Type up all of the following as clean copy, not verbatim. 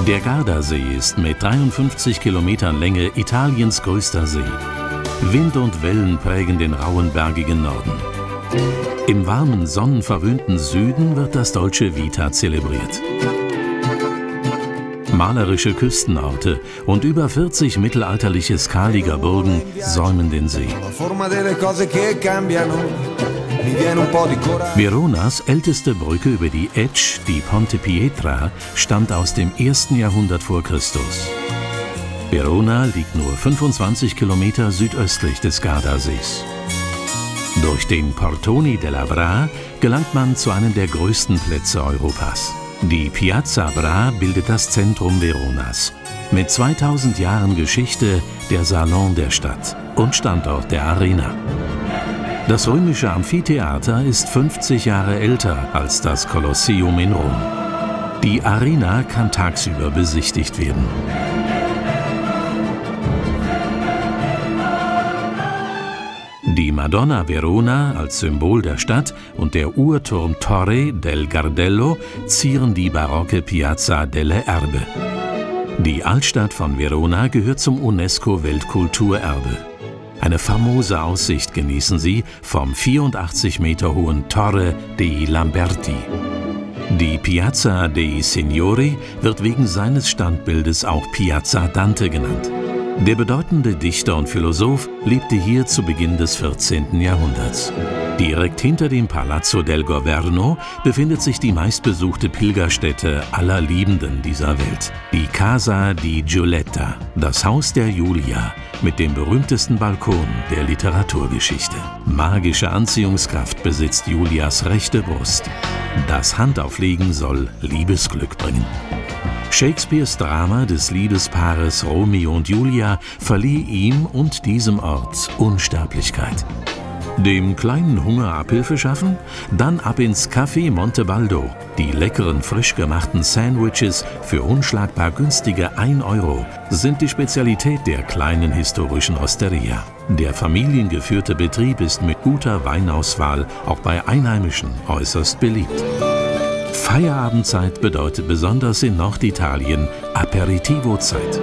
Der Gardasee ist mit 53 Kilometern Länge Italiens größter See. Wind und Wellen prägen den rauen, bergigen Norden. Im warmen, sonnenverwöhnten Süden wird das Dolce Vita zelebriert. Malerische Küstenorte und über 40 mittelalterliche Scaliger Burgen säumen den See. Veronas älteste Brücke über die Etsch, die Ponte Pietra, stammt aus dem 1. Jahrhundert vor Christus. Verona liegt nur 25 Kilometer südöstlich des Gardasees. Durch den Portoni della Bra gelangt man zu einem der größten Plätze Europas. Die Piazza Bra bildet das Zentrum Veronas. Mit 2000 Jahren Geschichte der Salon der Stadt und Standort der Arena. Das römische Amphitheater ist 50 Jahre älter als das Kolosseum in Rom. Die Arena kann tagsüber besichtigt werden. Die Madonna Verona als Symbol der Stadt und der Uhrturm Torre del Gardello zieren die barocke Piazza delle Erbe. Die Altstadt von Verona gehört zum UNESCO-Weltkulturerbe. Eine famose Aussicht genießen sie vom 84 Meter hohen Torre dei Lamberti. Die Piazza dei Signori wird wegen seines Standbildes auch Piazza Dante genannt. Der bedeutende Dichter und Philosoph lebte hier zu Beginn des 14. Jahrhunderts. Direkt hinter dem Palazzo del Governo befindet sich die meistbesuchte Pilgerstätte aller Liebenden dieser Welt, die Casa di Giulietta, das Haus der Julia, mit dem berühmtesten Balkon der Literaturgeschichte. Magische Anziehungskraft besitzt Julias rechte Brust. Das Handauflegen soll Liebesglück bringen. Shakespeares Drama des Liebespaares Romeo und Julia verlieh ihm und diesem Ort Unsterblichkeit. Dem kleinen Hunger Abhilfe schaffen? Dann ab ins Café Montebaldo. Die leckeren, frisch gemachten Sandwiches für unschlagbar günstige 1 Euro sind die Spezialität der kleinen historischen Osteria. Der familiengeführte Betrieb ist mit guter Weinauswahl auch bei Einheimischen äußerst beliebt. Feierabendzeit bedeutet besonders in Norditalien Aperitivo-Zeit.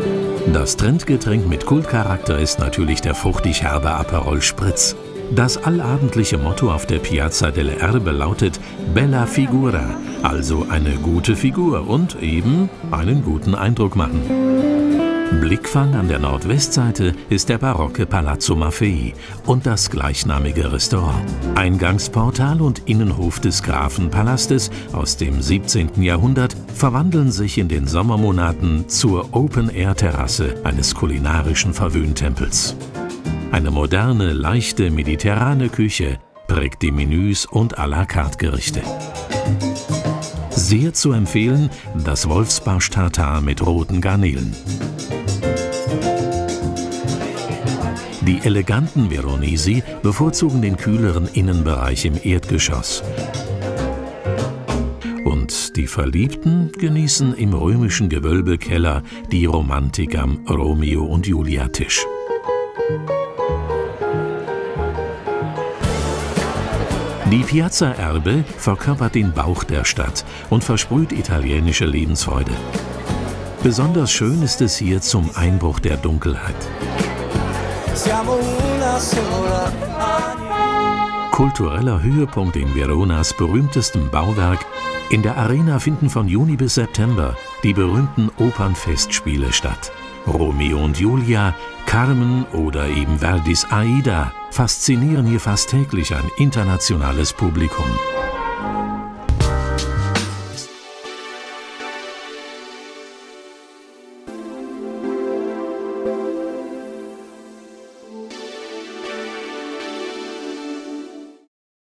Das Trendgetränk mit Kultcharakter ist natürlich der fruchtig herbe Aperol Spritz. Das allabendliche Motto auf der Piazza delle Erbe lautet Bella Figura, also eine gute Figur und eben einen guten Eindruck machen. Blickfang an der Nordwestseite ist der barocke Palazzo Maffei und das gleichnamige Restaurant. Eingangsportal und Innenhof des Grafenpalastes aus dem 17. Jahrhundert verwandeln sich in den Sommermonaten zur Open-Air-Terrasse eines kulinarischen Verwöhntempels. Eine moderne, leichte, mediterrane Küche prägt die Menüs und à la carte Gerichte. Sehr zu empfehlen das Wolfsbarsch-Tartar mit roten Garnelen. Die eleganten Veronesi bevorzugen den kühleren Innenbereich im Erdgeschoss. Und die Verliebten genießen im römischen Gewölbekeller die Romantik am Romeo- und Julia-Tisch. Die Piazza Erbe verkörpert den Bauch der Stadt und versprüht italienische Lebensfreude. Besonders schön ist es hier zum Einbruch der Dunkelheit. Kultureller Höhepunkt in Veronas berühmtestem Bauwerk. In der Arena finden von Juni bis September die berühmten Opernfestspiele statt. Romeo und Julia, Carmen oder eben Verdis Aida faszinieren hier fast täglich ein internationales Publikum.